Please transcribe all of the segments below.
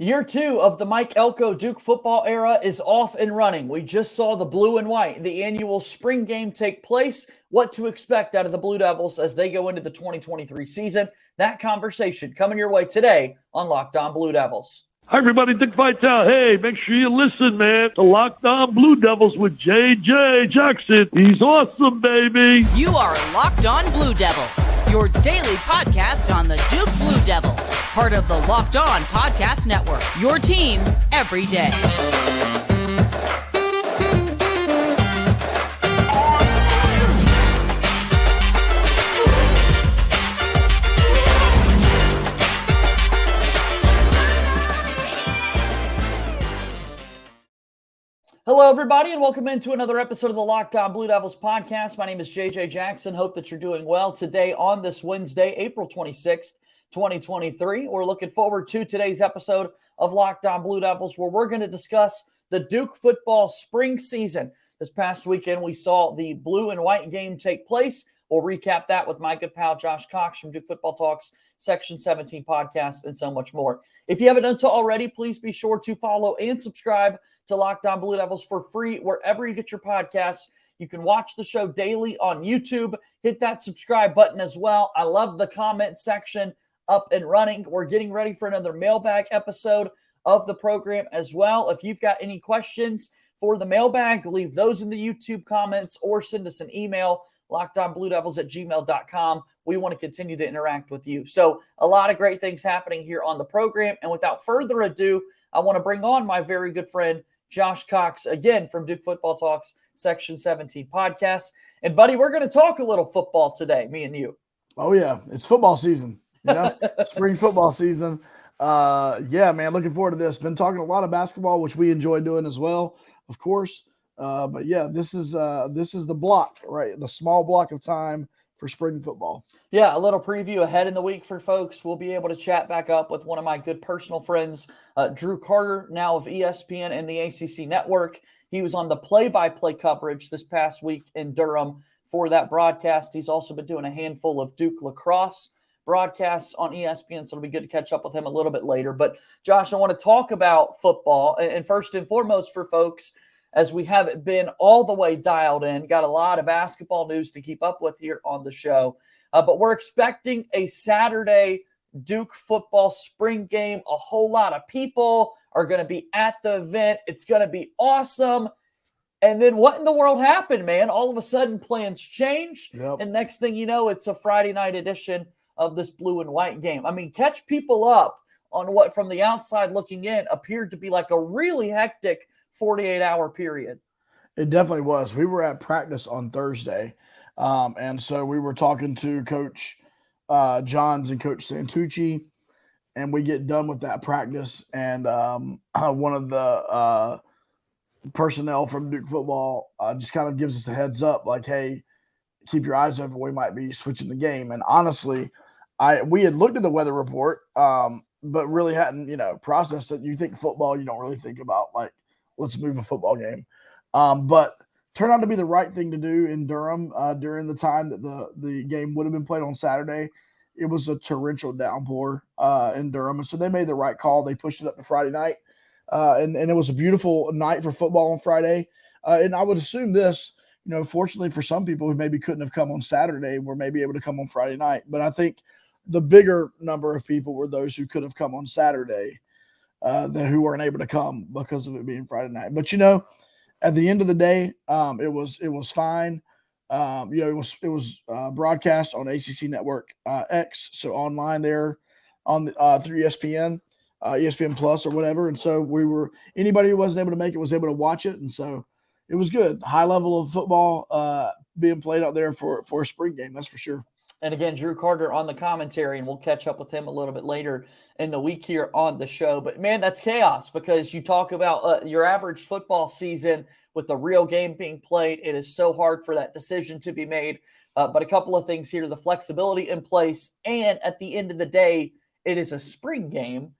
Year two of the Mike Elko Duke football era is off and running. We just saw the blue and white, the annual spring game take place. What to expect out of the Blue Devils as they go into the 2023 season. That conversation coming your way today on Locked On Blue Devils. Hi, everybody. Dick Vitale. Hey, make sure you listen, man, to Locked On Blue Devils with JJ Jackson. He's awesome, baby. You are Locked On Blue Devils, your daily podcast on the Duke Blue Devils, part of the Locked On Podcast Network, your team every day. Hello, everybody, and welcome into another episode of the Locked On Blue Devils podcast. My name is JJ Jackson. Hope that you're doing well today on this Wednesday, April 26th, 2023. We're looking forward to today's episode of Locked On Blue Devils, where we're going to discuss the Duke football spring season. This past weekend, we saw the blue and white game take place. We'll recap that with my good pal Josh Cox from Duke Football Talks Section 17 podcast and so much more. If you haven't done so already, please be sure to follow and subscribe to Locked On Blue Devils for free wherever you get your podcasts. You can watch the show daily on YouTube. Hit that subscribe button as well. I love the comment section up and running. We're getting ready for another mailbag episode of the program as well. If you've got any questions for the mailbag, leave those in the YouTube comments or send us an email, lockedonbluedevils@gmail.com. We want to continue to interact with you. So a lot of great things happening here on the program. And without further ado, I want to bring on my very good friend, Josh Cox, again from Duke Football Talks Section 17 podcast. And, buddy, we're going to talk a little football today, me and you. Oh, yeah. It's football season, spring football season. Yeah, man, looking forward to this. Been talking a lot of basketball, which we enjoy doing as well, of course. But, yeah, this is the block, right, the small block of time for spring football. Yeah, a little preview ahead in the week for folks. We'll be able to chat back up with one of my good personal friends, Drew Carter, now of ESPN and the ACC Network. He was on the play-by-play coverage this past week in Durham for that broadcast. He's also been doing a handful of Duke lacrosse broadcasts on ESPN, so it'll be good to catch up with him a little bit later. But, Josh, I want to talk about football. And first and foremost for folks, as we haven't been all the way dialed in, got a lot of basketball news to keep up with here on the show. But we're expecting a Saturday Duke football spring game. A whole lot of people are going to be at the event. It's going to be awesome. And then what in the world happened, man? All of a sudden, plans changed. Yep. And next thing you know, it's a Friday night edition of this blue and white game. I mean, catch people up on what from the outside looking in appeared to be like a really hectic 48-hour period. It definitely was. We were at practice on Thursday, and so we were talking to Coach Johns and Coach Santucci, and we get done with that practice, and one of the personnel from Duke football just kind of gives us a heads up, like, hey, keep your eyes open. We might be switching the game. And honestly, we had looked at the weather report, but really hadn't, processed it. You think football, you don't really think about, like, let's move a football game. But turned out to be the right thing to do in Durham during the time that the game would have been played on Saturday. It was a torrential downpour in Durham. And so they made the right call. They pushed it up to Friday night. And it was a beautiful night for football on Friday. And I would assume this, fortunately for some people who maybe couldn't have come on Saturday, were maybe able to come on Friday night. But I think the bigger number of people were those who could have come on Saturday who weren't able to come because of it being Friday night. But, at the end of the day, it was fine. It was broadcast on ACC Network X, so online there on through ESPN, ESPN Plus or whatever. And so anybody who wasn't able to make it was able to watch it. And so it was good. High level of football being played out there for a spring game, that's for sure. And again, Drew Carter on the commentary, and we'll catch up with him a little bit later in the week here on the show. But, man, that's chaos because you talk about your average football season with the real game being played. It is so hard for that decision to be made. But a couple of things here, the flexibility in place, and at the end of the day, it is a spring game,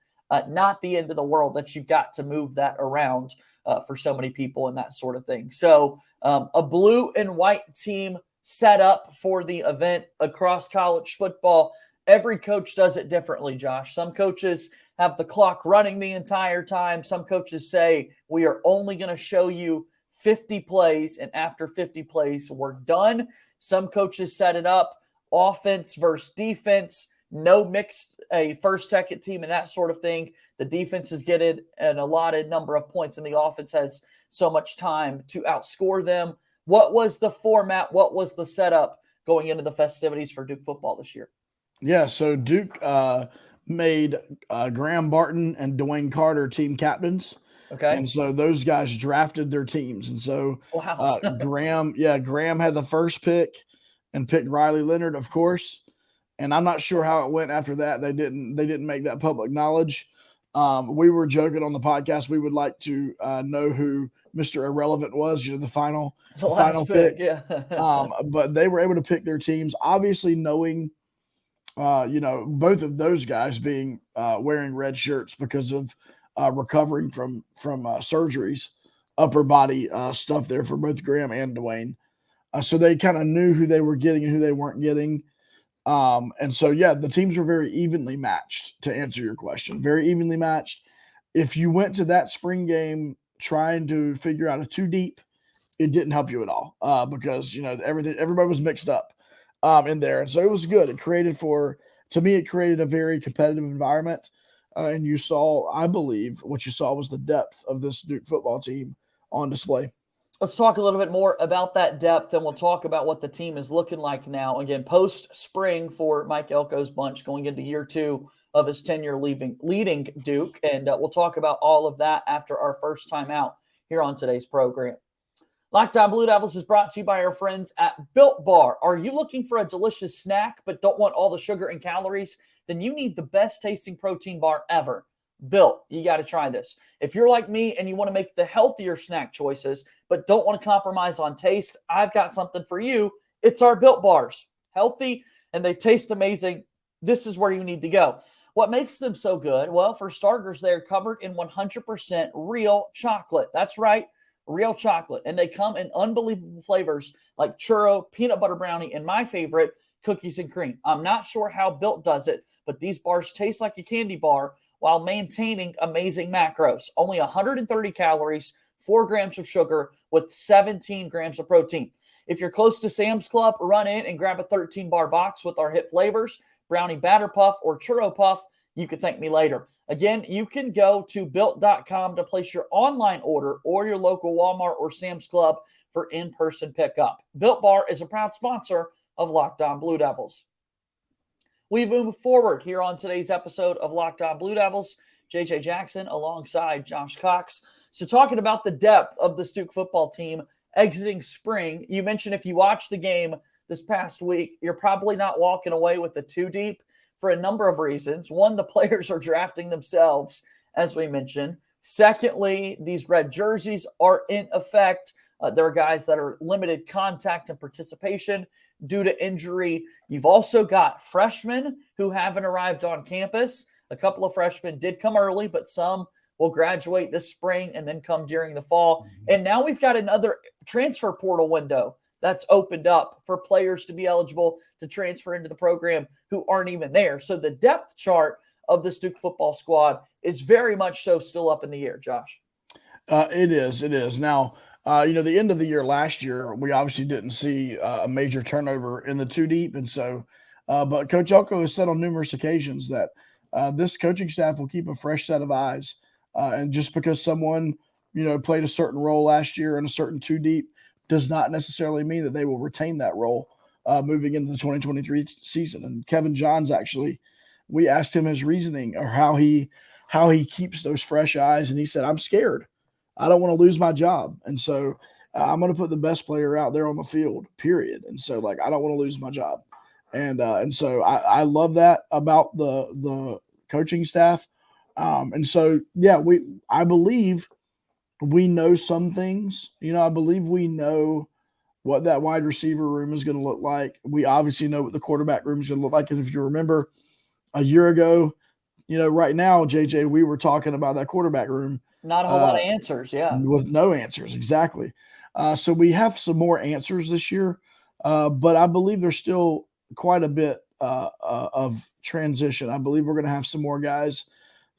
not the end of the world that you've got to move that around for so many people and that sort of thing. So a blue and white team set up for the event across college football. Every coach does it differently, Josh. Some coaches have the clock running the entire time. Some coaches say we are only going to show you 50 plays, and after 50 plays, we're done. Some coaches set it up offense versus defense, no mixed a first, second team and that sort of thing. The defense is getting an allotted number of points, and the offense has so much time to outscore them. What was the format? What was the setup going into the festivities for Duke football this year? Yeah, so Duke made Graham Barton and Dwayne Carter team captains. Okay. And so those guys drafted their teams. And so Wow. Graham had the first pick and picked Riley Leonard, of course. And I'm not sure how it went after that. They didn't make that public knowledge. We were joking on the podcast. We would like to know who Mr. Irrelevant was, the final pick. Yeah. But they were able to pick their teams, obviously knowing, both of those guys being wearing red shirts because of recovering from surgeries, upper body stuff there for both Graham and Dwayne. So they kind of knew who they were getting and who they weren't getting. And so, the teams were very evenly matched, to answer your question. Very evenly matched. If you went to that spring game trying to figure out a two deep, it didn't help you at all because, everybody was mixed up in there. And so it was good. It created a very competitive environment. And you saw, I believe, what you saw was the depth of this Duke football team on display. Let's talk a little bit more about that depth, and we'll talk about what the team is looking like now. Again, post-spring for Mike Elko's bunch, going into year 2 of his tenure leading Duke, and we'll talk about all of that after our first time out here on today's program. Locked On Blue Devils is brought to you by our friends at Built Bar. Are you looking for a delicious snack but don't want all the sugar and calories? Then you need the best tasting protein bar ever. Built. You got to try this. If you're like me and you want to make the healthier snack choices but don't want to compromise on taste, I've got something for you. It's our Built Bars. Healthy and they taste amazing. This is where you need to go. What makes them so good? Well, for starters, they're covered in 100% real chocolate. That's right, real chocolate. And they come in unbelievable flavors like churro, peanut butter brownie, and my favorite, cookies and cream. I'm not sure how Built does it, but these bars taste like a candy bar while maintaining amazing macros. Only 130 calories, 4 grams of sugar with 17 grams of protein. If you're close to Sam's Club, run in and grab a 13-bar box with our hit flavors, brownie batter puff or churro puff. You can thank me later. Again, you can go to Built.com to place your online order or your local Walmart or Sam's Club for in-person pickup. Built Bar is a proud sponsor of Locked On Blue Devils. We move forward here on today's episode of Locked On Blue Devils. JJ Jackson alongside Josh Cox. So talking about the depth of the Duke football team exiting spring, you mentioned if you watch the game this past week, you're probably not walking away with the two deep for a number of reasons. One, the players are drafting themselves, as we mentioned. Secondly, these red jerseys are in effect. There are guys that are limited contact and participation due to injury. You've also got freshmen who haven't arrived on campus. A couple of freshmen did come early, but some will graduate this spring and then come during the fall. And now we've got another transfer portal window that's opened up for players to be eligible to transfer into the program who aren't even there. So the depth chart of this Duke football squad is very much so still up in the air, Josh. It is. Now, the end of the year last year, we obviously didn't see a major turnover in the two deep. And so, but Coach Elko has said on numerous occasions that this coaching staff will keep a fresh set of eyes. And just because someone, played a certain role last year in a certain two deep does not necessarily mean that they will retain that role moving into the 2023 season. And Kevin Johns, actually, we asked him his reasoning or how he keeps those fresh eyes. And he said, I'm scared. I don't want to lose my job. And so I'm going to put the best player out there on the field, period. And so I don't want to lose my job. And so I love that about the coaching staff. And so, I believe we know some things. I believe we know what that wide receiver room is going to look like. We obviously know what the quarterback room is going to look like. And if you remember a year ago, right now, JJ, we were talking about that quarterback room. Not a whole lot of answers, yeah. With no answers, exactly. So we have some more answers this year, but I believe there's still quite a bit of transition. I believe we're going to have some more guys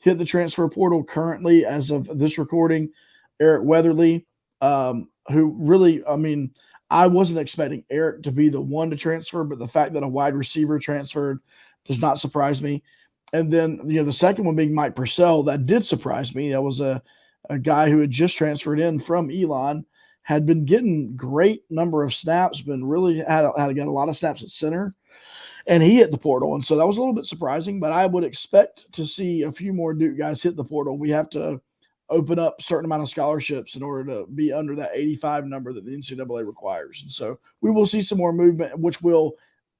hit the transfer portal currently as of this recording. Eric Weatherly, who really, I wasn't expecting Eric to be the one to transfer, but the fact that a wide receiver transferred does not surprise me. And then, the second one being Mike Purcell, that did surprise me. That was a guy who had just transferred in from Elon, had been getting great number of snaps, been really had got a lot of snaps at center, and he hit the portal. And so that was a little bit surprising, but I would expect to see a few more Duke guys hit the portal. We have to open up a certain amount of scholarships in order to be under that 85 number that the NCAA requires. And so we will see some more movement, which will,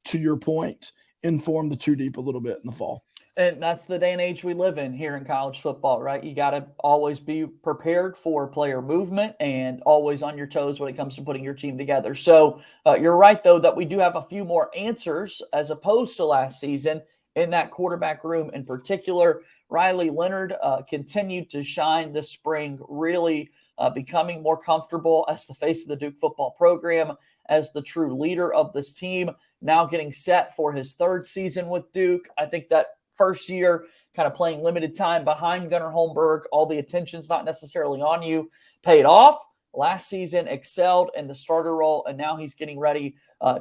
to your point, inform the two deep a little bit in the fall. And that's the day and age we live in here in college football, right? You got to always be prepared for player movement and always on your toes when it comes to putting your team together. So you're right, though, that we do have a few more answers as opposed to last season in that quarterback room in particular. Riley Leonard continued to shine this spring, really becoming more comfortable as the face of the Duke football program, as the true leader of this team, now getting set for his third season with Duke. I think that first year, kind of playing limited time behind Gunnar Holmberg, all the attention's not necessarily on you, paid off. Last season, excelled in the starter role, and now he's getting ready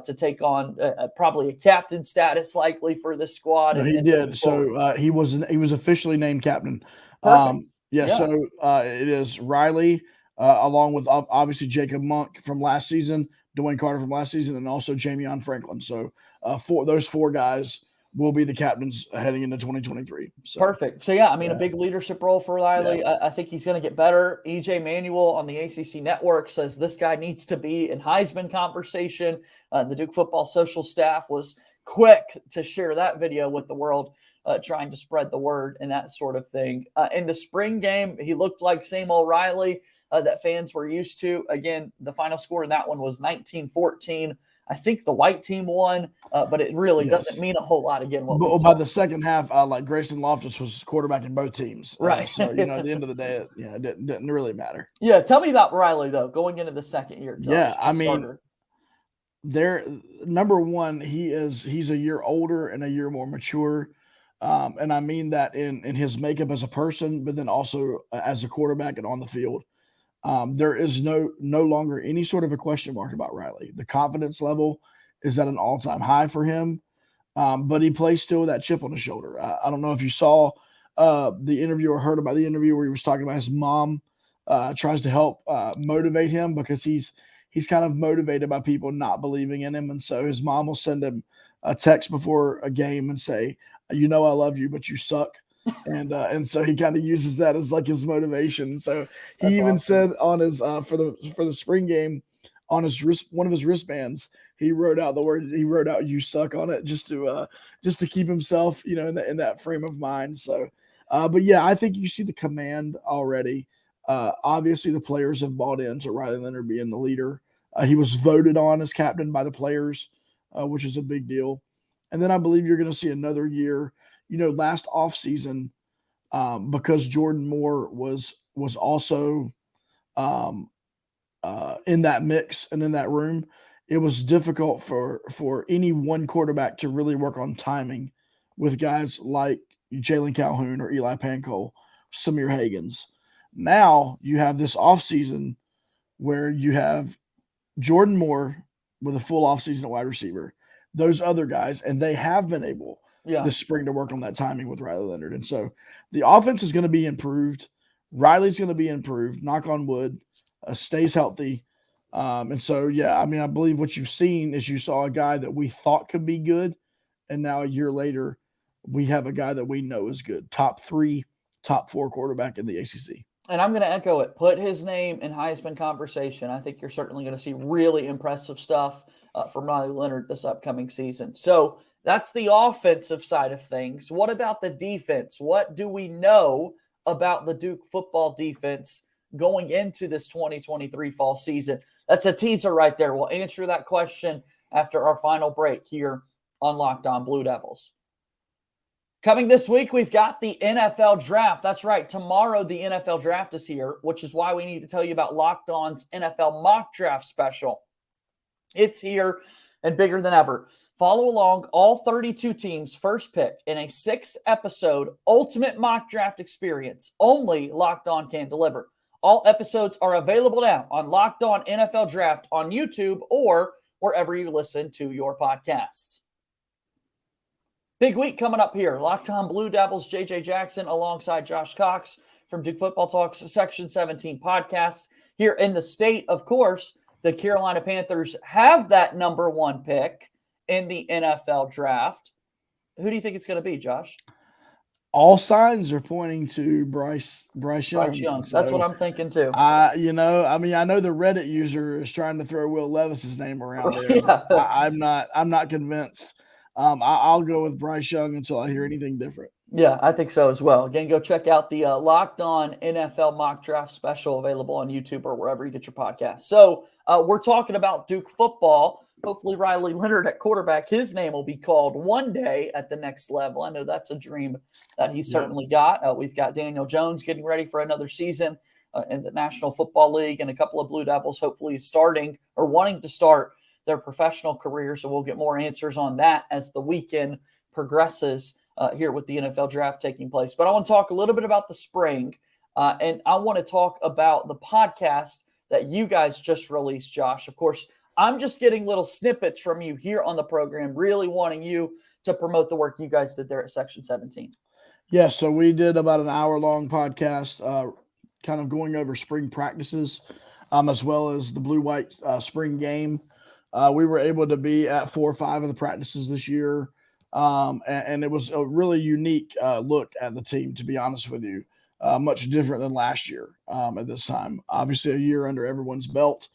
to take on probably a captain status likely for this squad. No, he did. So he was officially named captain. Perfect. Yeah. So it is Riley, along with obviously Jacob Monk from last season, Dwayne Carter from last season, and also Jamion Franklin. So those four guys will be the captains heading into 2023. So, perfect. So, a big leadership role for Riley. Yeah. I think he's going to get better. EJ Manuel on the ACC Network says this guy needs to be in Heisman conversation. The Duke football social staff was quick to share that video with the world, trying to spread the word and that sort of thing. In the spring game, he looked like same old Riley that fans were used to. Again, the final score in that one was 19-14. I think the white team won, but it really doesn't mean a whole lot again. By the second half, like Grayson Loftus was quarterbacking both teams. Right. So, at the end of the day, it didn't really matter. Yeah. Tell me about Riley, though, going into the second year. Josh, number one, he's a year older and a year more mature. And I mean that in his makeup as a person, but then also as a quarterback and on the field. There is no longer any sort of a question mark about Riley. The confidence level is at an all-time high for him, but he plays still with that chip on his shoulder. I don't know if you saw the interview or heard about the interview where he was talking about his mom tries to help motivate him because he's kind of motivated by people not believing in him, and so his mom will send him a text before a game and say, I love you, but you suck. And so he kind of uses that as like his motivation. So he even said on his for the spring game on his wrist, one of his wristbands, he wrote out "you suck" on it just to keep himself in that frame of mind. So but yeah, I think you see the command already. Obviously the players have bought into Riley Leonard being the leader. He was voted on as captain by the players, which is a big deal. And then I believe you're going to see another year. Last offseason, because Jordan Moore was also in that mix and in that room, it was difficult for any one quarterback to really work on timing with guys like Jalen Calhoun or Eli Pancol, Samir Hagans. Now you have this offseason where you have Jordan Moore with a full offseason at wide receiver, those other guys, and they have been able this spring to work on that timing with Riley Leonard. And so the offense is going to be improved. Riley's going to be improved, knock on wood, stays healthy. And so, I believe what you've seen is you saw a guy that we thought could be good. And now a year later, we have a guy that we know is good. Top 3, top 4 quarterback in the ACC. And I'm going to echo it. Put his name in Heisman conversation. I think you're certainly going to see really impressive stuff from Riley Leonard this upcoming season. So that's the offensive side of things. What about the defense? What do we know about the Duke football defense going into this 2023 fall season? That's a teaser right there. We'll answer that question after our final break here on Locked On Blue Devils. Coming this week, we've got the NFL Draft. That's right. Tomorrow, the NFL Draft is here, which is why we need to tell you about Locked On's NFL Mock Draft Special. It's here and bigger than ever. Follow along all 32 teams' first pick in a 6-episode ultimate mock draft experience only Locked On can deliver. All episodes are available now on Locked On NFL Draft on YouTube or wherever you listen to your podcasts. Big week coming up here. Locked On Blue Devils, JJ Jackson alongside Josh Cox from Duke Football Talks Section 17 podcast. Here in the state, of course, the Carolina Panthers have that number 1 pick in the NFL draft. Who do you think it's going to be, Josh? All signs are pointing to Bryce Young. Bryce Young. That's what I'm thinking too. I know the Reddit user is trying to throw Will Levis's name around there. Yeah. I'm not convinced. I'll go with Bryce Young until I hear anything different. Yeah, I think so as well. Again, go check out the Locked On NFL mock draft special available on YouTube or wherever you get your podcast. So we're talking about Duke football. Hopefully Riley Leonard at quarterback, his name will be called one day at the next level. I know that's a dream that he certainly got. We've got Daniel Jones getting ready for another season in the National Football League, and a couple of Blue Devils hopefully starting or wanting to start their professional career. So we'll get more answers on that as the weekend progresses here with the NFL draft taking place. But I want to talk a little bit about the spring, and I want to talk about the podcast that you guys just released, Josh. Of course, I'm just getting little snippets from you here on the program, really wanting you to promote the work you guys did there at Section 17. Yeah, so we did about an hour-long podcast kind of going over spring practices as well as the blue-white spring game. We were able to be at 4 or 5 of the practices this year, and it was a really unique look at the team, to be honest with you, much different than last year at this time. Obviously, a year under everyone's belt.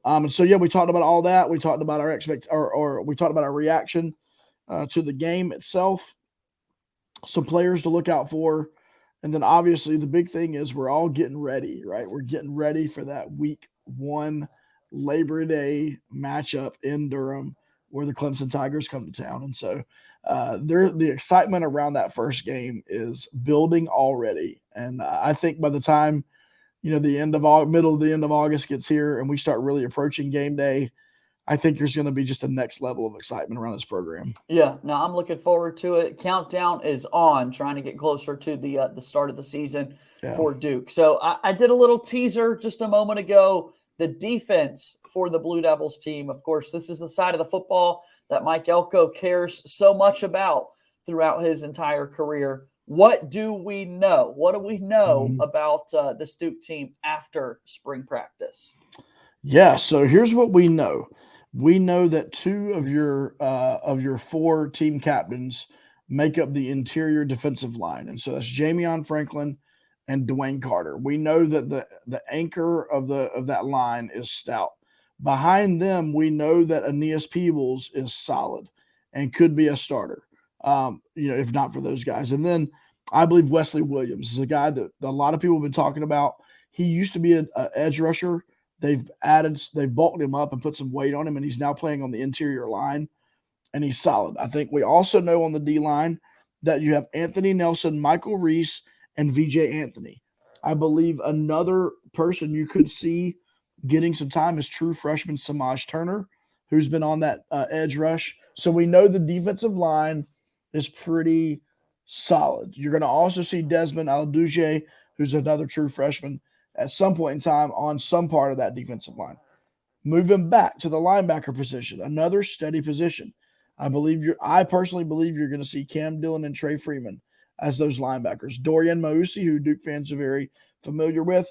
And so, we talked about all that. We talked about our we talked about our reaction to the game itself, some players to look out for. And then obviously the big thing is we're all getting ready, right? We're getting ready for that week 1 Labor Day matchup in Durham where the Clemson Tigers come to town. And so the excitement around that first game is building already. And I think by the time the end of August gets here and we start really approaching game day, I think there's going to be just a next level of excitement around this program. Yeah, no, I'm looking forward to it. Countdown is on, trying to get closer to the start of the season for Duke. So I did a little teaser just a moment ago. The defense for the Blue Devils team, of course, this is the side of the football that Mike Elko cares so much about throughout his entire career. What do we know? What do we know about this Duke team after spring practice? Yeah, so here's what we know. We know that 2 of your 4 team captains make up the interior defensive line, and so that's Jamion Franklin and Dwayne Carter. We know that the anchor of that line is stout. Behind them, we know that Aeneas Peebles is solid and could be a starter. If not for those guys. And then I believe Wesley Williams is a guy that a lot of people have been talking about. He used to be an edge rusher. They've bulked him up and put some weight on him, and he's now playing on the interior line, and he's solid. I think we also know on the D-line that you have Anthony Nelson, Michael Reese, and VJ Anthony. I believe another person you could see getting some time is true freshman Samaj Turner, who's been on that edge rush. So we know the defensive line is pretty solid. You're going to also see Desmond Alduje, who's another true freshman, at some point in time on some part of that defensive line. Moving back to the linebacker position, another steady position. I personally believe you're going to see Cam Dillon and Trey Freeman as those linebackers. Dorian Mausi, who Duke fans are very familiar with,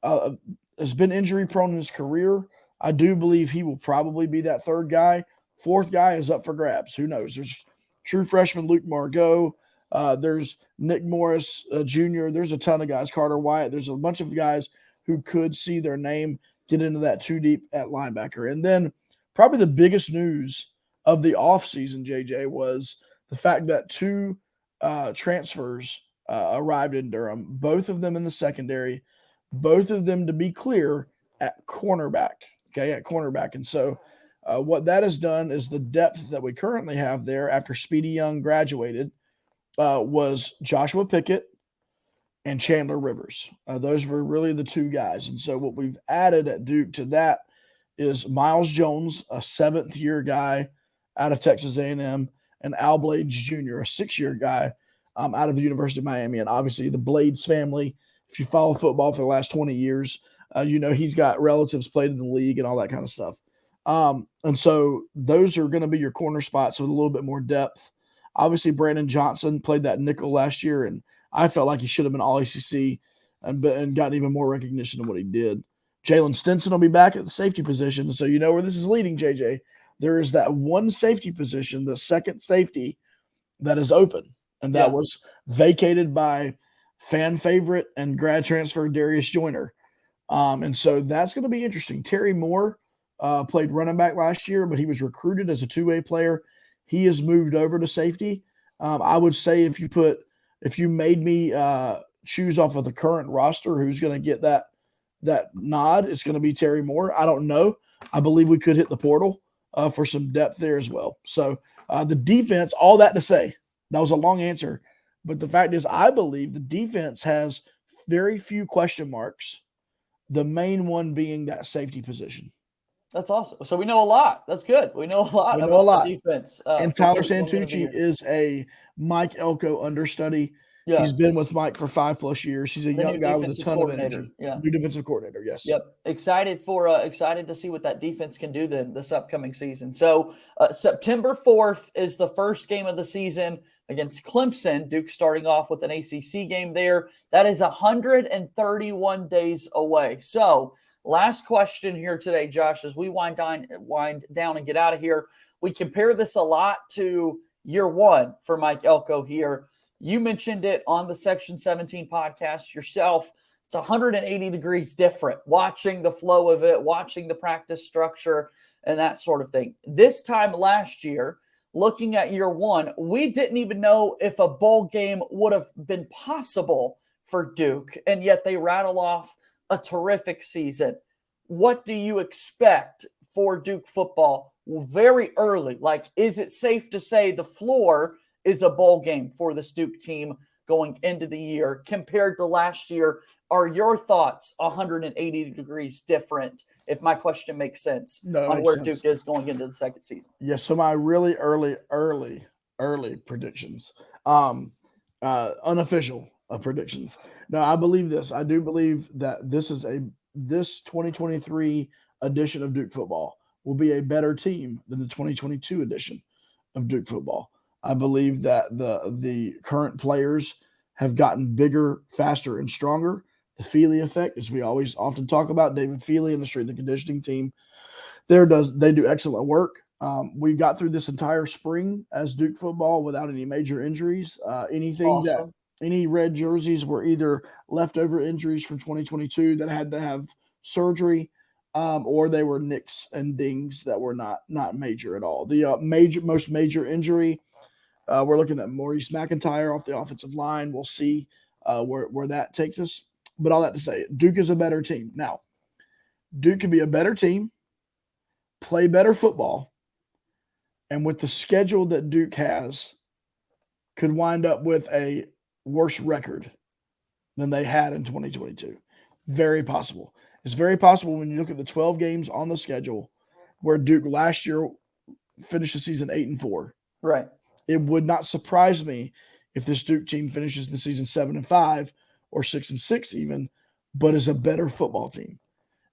has been injury prone in his career. I do believe he will probably be that 3rd guy. 4th guy is up for grabs. Who knows? There's true freshman Luke Margot. There's Nick Morris Jr. There's a ton of guys. Carter Wyatt. There's a bunch of guys who could see their name get into that 2 deep at linebacker. And then probably the biggest news of the offseason, JJ, was the fact that 2 transfers arrived in Durham, both of them in the secondary, both of them, to be clear, at cornerback. At cornerback. And so what that has done is the depth that we currently have there after Speedy Young graduated was Joshua Pickett and Chandler Rivers. Those were really the 2 guys. And so what we've added at Duke to that is Miles Jones, a 7th-year guy out of Texas A&M, and Al Blades Jr., a 6-year guy out of the University of Miami. And obviously the Blades family, if you follow football for the last 20 years, he's got relatives played in the league and all that kind of stuff. And so those are going to be your corner spots with a little bit more depth. Obviously, Brandon Johnson played that nickel last year, and I felt like he should have been All-ACC and gotten even more recognition than what he did. Jalen Stinson will be back at the safety position. So you know where this is leading, JJ. There is that one safety position, the second safety, that is open, and that was vacated by fan favorite and grad transfer Darius Joyner. And so that's going to be interesting. Terry Moore played running back last year, but he was recruited as a two-way player. He has moved over to safety. I would say if you made me choose off of the current roster who's going to get that nod, it's going to be Terry Moore. I don't know. I believe we could hit the portal for some depth there as well. So the defense, all that to say, that was a long answer. But the fact is, I believe the defense has very few question marks, the main one being that safety position. That's awesome. So we know a lot. That's good. We know a lot about the defense. And Tyler Santucci is a Mike Elko understudy. Yeah. He's been with Mike for 5+ years. He's a young guy with a ton of energy. Yeah. New defensive coordinator, yes. Yep. Excited to see what that defense can do this upcoming season. So September 4th is the first game of the season against Clemson. Duke starting off with an ACC game there. That is 131 days away. So last question here today, Josh, as we wind down and get out of here. We compare this a lot to year one for Mike Elko here. You mentioned it on the Section 17 podcast yourself. It's 180 degrees different, watching the flow of it, watching the practice structure, and that sort of thing. This time last year, looking at year one, we didn't even know if a bowl game would have been possible for Duke, and yet they rattle off a terrific season. What do you expect for Duke football very early? Like, is it safe to say the floor is a bowl game for this Duke team going into the year compared to last year? Are your thoughts 180 degrees different, if my question makes sense, on where Duke is going into the second season? Yes, so my really early predictions, unofficial predictions. No, I believe this. I do believe that this 2023 edition of Duke football will be a better team than the 2022 edition of Duke football. I believe that the current players have gotten bigger, faster, and stronger. The Feely effect, as we always often talk about, David Feely and the strength and conditioning team, they do excellent work. We got through this entire spring as Duke football without any major injuries. Any red jerseys were either leftover injuries from 2022 that had to have surgery, or they were nicks and dings that were not major at all. The most major injury, we're looking at Maurice McIntyre off the offensive line. We'll see where that takes us. But all that to say, Duke is a better team. Now, Duke can be a better team, play better football, and with the schedule that Duke has, could wind up with a worse record than they had in 2022. Very possible. It's very possible when you look at the 12 games on the schedule where Duke last year finished the season 8-4. Right. It would not surprise me if this Duke team finishes the season 7-5 or 6-6 even, but is a better football team.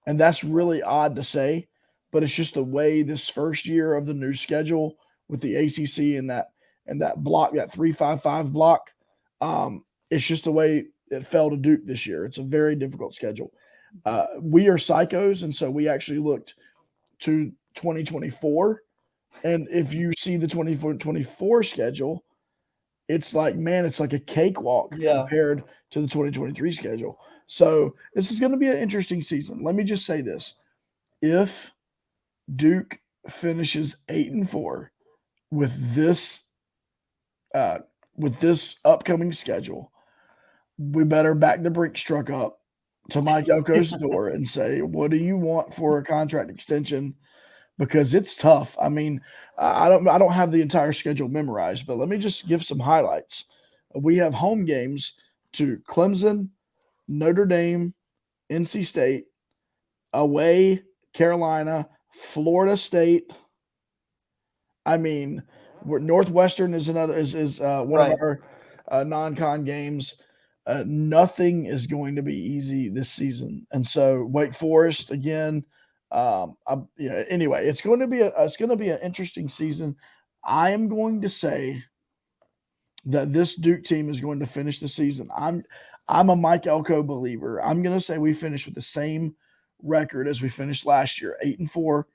And that's really odd to say, but it's just the way this first year of the new schedule with the ACC and that block, that 3-5-5 block, it's just the way it fell to Duke this year. It's a very difficult schedule. We are psychos, and so we actually looked to 2024. And if you see the 2024 schedule, it's like a cakewalk compared to the 2023 schedule. So this is going to be an interesting season. Let me just say this. If Duke finishes 8-4 with this upcoming schedule, we better back the Brinks truck up to Mike Elko's door and say, what do you want for a contract extension? Because it's tough. I mean, I don't have the entire schedule memorized, but let me just give some highlights. We have home games to Clemson, Notre Dame, NC State, away Carolina, Florida State, I mean, Northwestern is one Right. of our non-con games. Nothing is going to be easy this season, and so Wake Forest again. Anyway, it's going to be an interesting season. I am going to say that this Duke team is going to finish the season. I'm a Mike Elko believer. I'm going to say we finish with the same record as we finished last year, 8-4,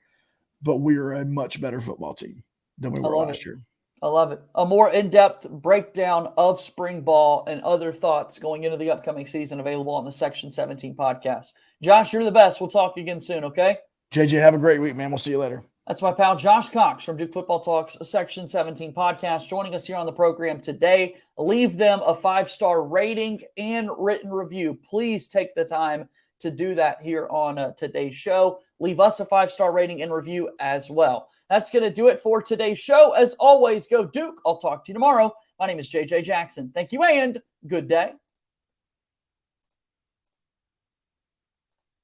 but we are a much better football team than we were last year. I love it. A more in-depth breakdown of spring ball and other thoughts going into the upcoming season available on the Section 17 podcast. Josh, you're the best. We'll talk again soon, okay? JJ, have a great week, man. We'll see you later. That's my pal Josh Cox from Duke Football Talks Section 17 podcast joining us here on the program today. Leave them a 5-star rating and written review. Please take the time to do that here on today's show. Leave us a 5-star rating and review as well. That's going to do it for today's show. As always, go Duke. I'll talk to you tomorrow. My name is JJ Jackson. Thank you and good day.